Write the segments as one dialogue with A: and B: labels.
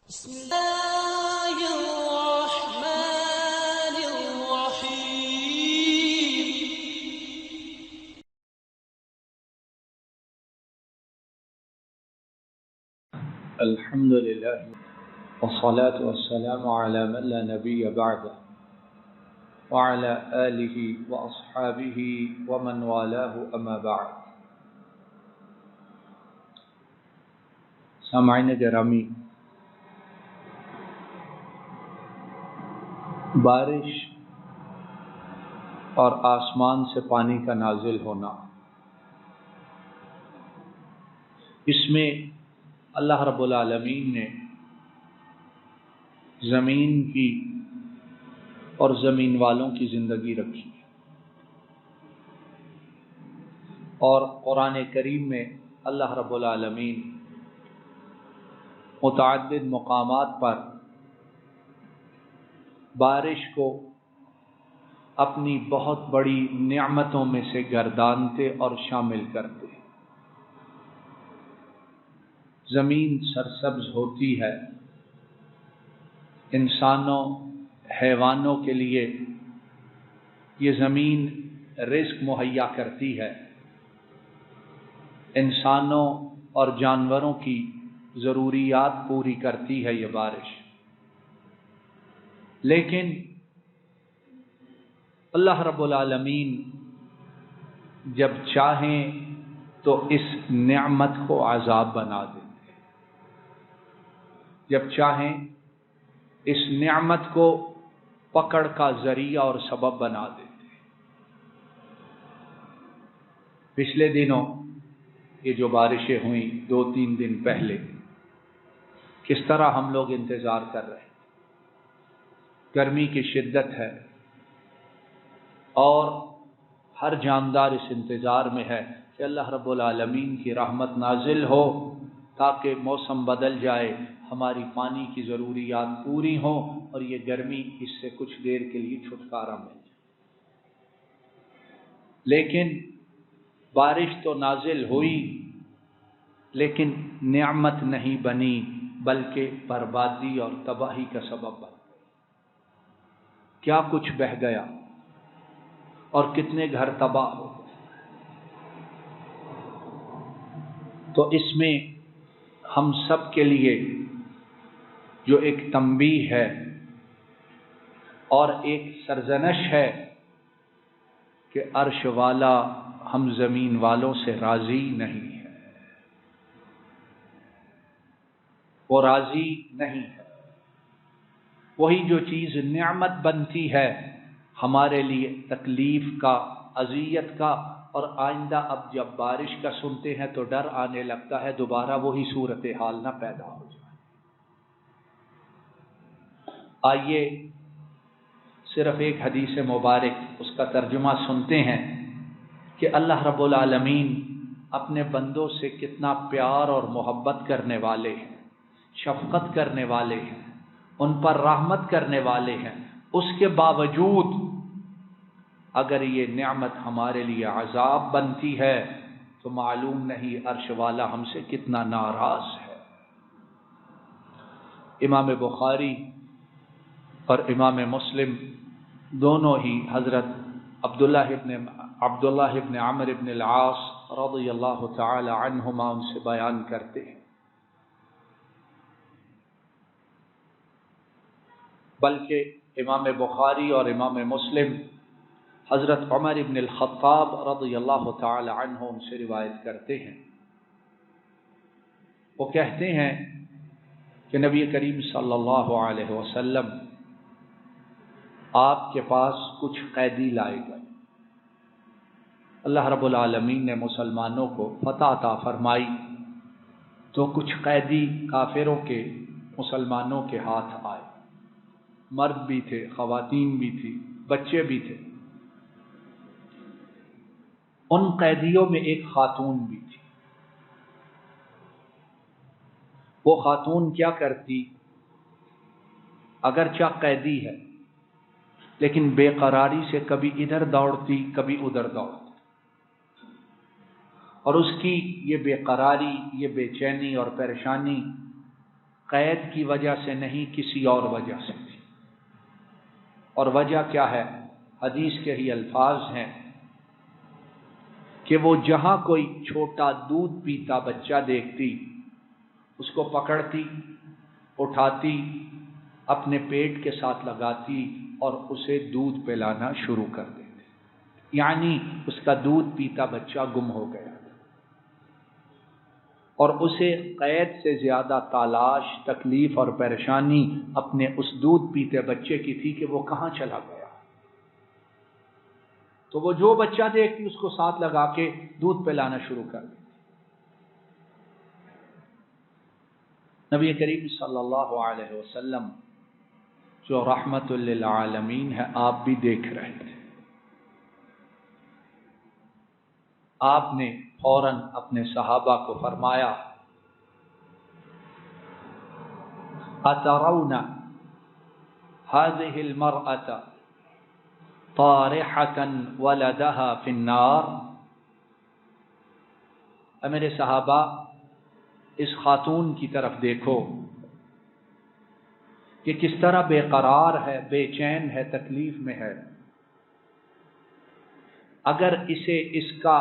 A: بسم الله الرحمن الرحيم.
B: الحمد لله والصلاة والسلام على من لا نبي بعده وعلى آله وأصحابه ومن والاه أما بعد. سامعین گرامی، بارش اور آسمان سے پانی کا نازل ہونا، اس میں اللہ رب العالمین نے زمین کی اور زمین والوں کی زندگی رکھی، اور قرآن کریم میں اللہ رب العالمین متعدد مقامات پر بارش کو اپنی بہت بڑی نعمتوں میں سے گردانتے اور شامل کرتے. زمین سرسبز ہوتی ہے، انسانوں حیوانوں کے لیے یہ زمین رزق مہیا کرتی ہے، انسانوں اور جانوروں کی ضروریات پوری کرتی ہے یہ بارش. لیکن اللہ رب العالمین جب چاہیں تو اس نعمت کو عذاب بنا دیتے، جب چاہیں اس نعمت کو پکڑ کا ذریعہ اور سبب بنا دیتے. پچھلے دنوں یہ جو بارشیں ہوئیں 2-3 دن پہلے، کس طرح ہم لوگ انتظار کر رہے ہیں. گرمی کی شدت ہے اور ہر جاندار اس انتظار میں ہے کہ اللہ رب العالمین کی رحمت نازل ہو تاکہ موسم بدل جائے، ہماری پانی کی ضروریات پوری ہوں اور یہ گرمی اس سے کچھ دیر کے لیے چھٹکارا مل جائے. لیکن بارش تو نازل ہوئی لیکن نعمت نہیں بنی، بلکہ بربادی اور تباہی کا سبب بن گئی. کیا کچھ بہہ گیا اور کتنے گھر تباہ ہو گئے. تو اس میں ہم سب کے لیے جو ایک تنبیہ ہے اور ایک سرزنش ہے کہ عرش والا ہم زمین والوں سے راضی نہیں ہے، وہ راضی نہیں ہے. وہی جو چیز نعمت بنتی ہے ہمارے لیے تکلیف کا، اذیت کا، اور آئندہ اب جب بارش کا سنتے ہیں تو ڈر آنے لگتا ہے دوبارہ وہی صورتحال نہ پیدا ہو جائے. آئیے صرف ایک حدیث مبارک اس کا ترجمہ سنتے ہیں کہ اللہ رب العالمین اپنے بندوں سے کتنا پیار اور محبت کرنے والے ہیں، شفقت کرنے والے ہیں، ان پر رحمت کرنے والے ہیں. اس کے باوجود اگر یہ نعمت ہمارے لیے عذاب بنتی ہے تو معلوم نہیں عرش والا ہم سے کتنا ناراض ہے. امام بخاری اور امام مسلم دونوں ہی حضرت عبداللہ ابن عمرو ابن العاص رضی اللہ تعالی عنہما ان سے بیان کرتے ہیں، بلکہ امام بخاری اور امام مسلم حضرت عمر ابن الخطاب رضی اللہ تعالی عنہ ان سے روایت کرتے ہیں. وہ کہتے ہیں کہ نبی کریم صلی اللہ علیہ وسلم آپ کے پاس کچھ قیدی لائے گئے. اللہ رب العالمین نے مسلمانوں کو فتح عطا فرمائی تو کچھ قیدی کافروں کے مسلمانوں کے ہاتھ آئے. مرد بھی تھے، خواتین بھی تھی، بچے بھی تھے. ان قیدیوں میں ایک خاتون بھی تھی. وہ خاتون کیا کرتی؟ اگرچہ قیدی ہے لیکن بے قراری سے کبھی ادھر دوڑتی کبھی ادھر دوڑتی، اور اس کی یہ بے قراری، یہ بے چینی اور پریشانی قید کی وجہ سے نہیں، کسی اور وجہ سے تھی۔ اور وجہ کیا ہے؟ حدیث کے ہی الفاظ ہیں کہ وہ جہاں کوئی چھوٹا دودھ پیتا بچہ دیکھتی، اس کو پکڑتی، اٹھاتی، اپنے پیٹ کے ساتھ لگاتی اور اسے دودھ پلانا شروع کر دیتی، یعنی اس کا دودھ پیتا بچہ گم ہو گیا، اور اسے قید سے زیادہ تلاش، تکلیف اور پریشانی اپنے اس دودھ پیتے بچے کی تھی کہ وہ کہاں چلا گیا۔ تو وہ جو بچہ دیکھتی اس کو ساتھ لگا کے دودھ پلانا شروع کر دیتی۔ نبی کریم صلی اللہ علیہ وسلم جو رحمت للعالمین ہے، آپ بھی دیکھ رہے تھے۔ آپ نے فوراً اپنے صحابہ کو فرمایا، اترون هذه المرأة طارحة ولدها في النار؟ اے میرے صحابہ، اس خاتون کی طرف دیکھو کہ کس طرح بے قرار ہے، بے چین ہے، تکلیف میں ہے۔ اگر اسے اس کا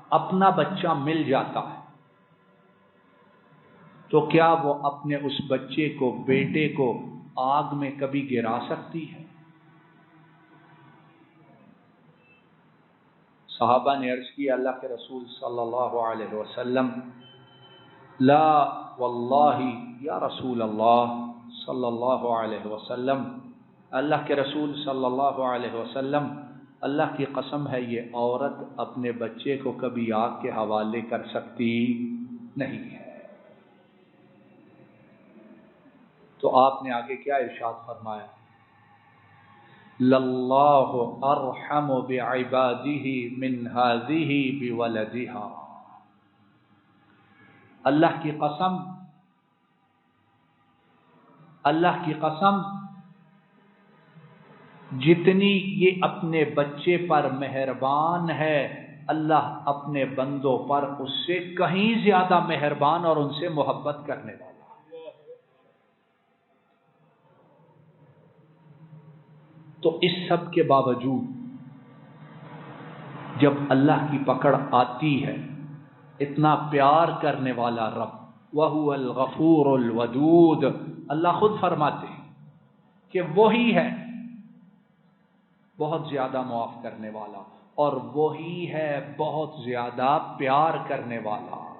B: اپنا بچہ مل جاتا ہے تو کیا وہ اپنے اس بچے کو، بیٹے کو آگ میں کبھی گرا سکتی ہے؟ صحابہ نے عرض کی، اللہ کے رسول صلی اللہ علیہ وسلم، لا واللہ یا رسول اللہ صلی اللہ علیہ وسلم، اللہ کے رسول صلی اللہ علیہ وسلم، اللہ کی قسم ہے یہ عورت اپنے بچے کو کبھی آگ کے حوالے کر سکتی نہیں ہے۔ تو آپ نے آگے کیا ارشاد فرمایا؟ للہ ارحم بعبادہ من ہذہ بولدہا، اللہ کی قسم، اللہ کی قسم، جتنی یہ اپنے بچے پر مہربان ہے، اللہ اپنے بندوں پر اس سے کہیں زیادہ مہربان اور ان سے محبت کرنے والا۔ تو اس سب کے باوجود جب اللہ کی پکڑ آتی ہے، اتنا پیار کرنے والا رب، وَهُوَ الْغَفُورُ الْوَدُودُ، اللہ خود فرماتے ہیں کہ وہی ہے بہت زیادہ معاف کرنے والا، اور وہی ہے بہت زیادہ پیار کرنے والا۔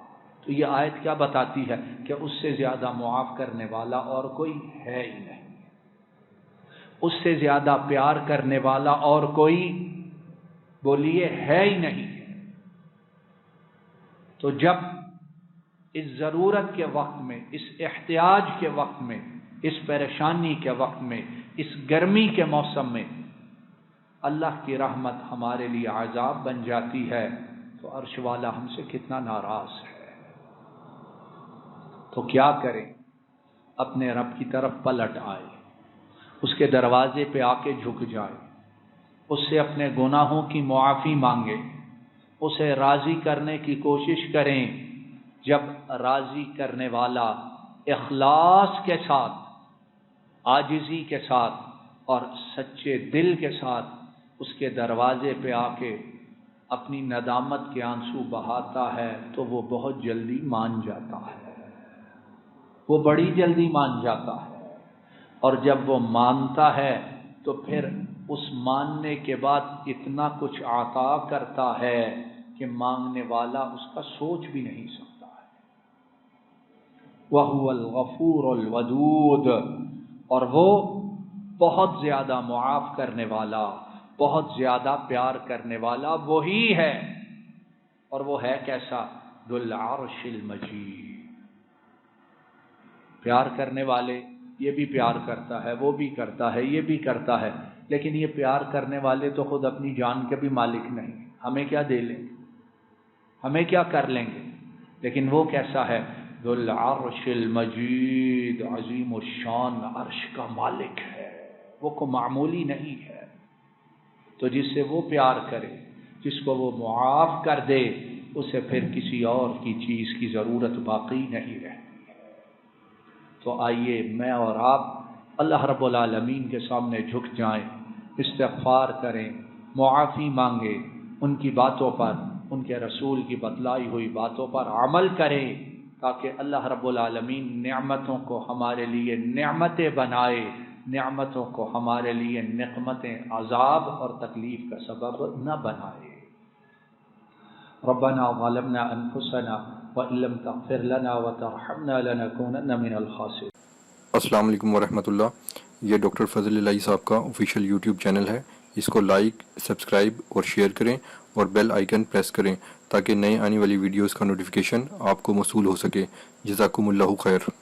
B: تو یہ آیت کیا بتاتی ہے؟ کہ اس سے زیادہ معاف کرنے والا اور کوئی ہے ہی نہیں، اس سے زیادہ پیار کرنے والا اور کوئی، بولیے، ہے ہی نہیں۔ تو جب اس ضرورت کے وقت میں، اس احتیاج کے وقت میں، اس پریشانی کے وقت میں، اس گرمی کے موسم میں اللہ کی رحمت ہمارے لیے عذاب بن جاتی ہے، تو عرش والا ہم سے کتنا ناراض ہے۔ تو کیا کریں؟ اپنے رب کی طرف پلٹ آئے، اس کے دروازے پہ آ کے جھک جائے، اس سے اپنے گناہوں کی معافی مانگے، اسے راضی کرنے کی کوشش کریں۔ جب راضی کرنے والا اخلاص کے ساتھ، عاجزی کے ساتھ اور سچے دل کے ساتھ اس کے دروازے پہ آ کے اپنی ندامت کے آنسو بہاتا ہے، تو وہ بہت جلدی مان جاتا ہے، وہ بڑی جلدی مان جاتا ہے۔ اور جب وہ مانتا ہے تو پھر اس ماننے کے بعد اتنا کچھ عطا کرتا ہے کہ مانگنے والا اس کا سوچ بھی نہیں سکتا ہے۔ وَهُوَ الْغَفُورُ الْوَدُودُ، اور وہ بہت زیادہ معاف کرنے والا، بہت زیادہ پیار کرنے والا وہی ہے۔ اور وہ ہے کیسا؟ ذو العرش المجید۔ پیار کرنے والے، یہ بھی پیار کرتا ہے، وہ بھی کرتا ہے، یہ بھی کرتا ہے، لیکن یہ پیار کرنے والے تو خود اپنی جان کے بھی مالک نہیں، ہمیں کیا دے لیں گے، ہمیں کیا کر لیں گے، لیکن وہ کیسا ہے؟ ذو العرش المجید، عظیم الشان عرش کا مالک ہے، وہ کو معمولی نہیں ہے۔ تو جس سے وہ پیار کرے، جس کو وہ معاف کر دے، اسے پھر کسی اور کی چیز کی ضرورت باقی نہیں رہتی ہے۔ تو آئیے میں اور آپ اللہ رب العالمین کے سامنے جھک جائیں، استغفار کریں، معافی مانگیں، ان کی باتوں پر، ان کے رسول کی بتلائی ہوئی باتوں پر عمل کریں، تاکہ اللہ رب العالمین نعمتوں کو ہمارے لیے نعمتیں بنائے، نعمتوں کو ہمارے لیے نقمتیں، عذاب اور تکلیف کا سبب نہ بنائے۔ ربنا ظلمنا انفسنا وان لم تغفر لنا وترحمنا لنكونن من الخاسرین۔
C: السلام علیکم ورحمۃ اللہ۔ یہ ڈاکٹر فضل الہی صاحب کا آفیشیل یوٹیوب چینل ہے، اس کو لائک، سبسکرائب اور شیئر کریں اور بیل آئیکن پریس کریں تاکہ نئے آنے والی ویڈیوز کا نوٹیفیکیشن آپ کو موصول ہو سکے۔ جزاکم اللہ خیر۔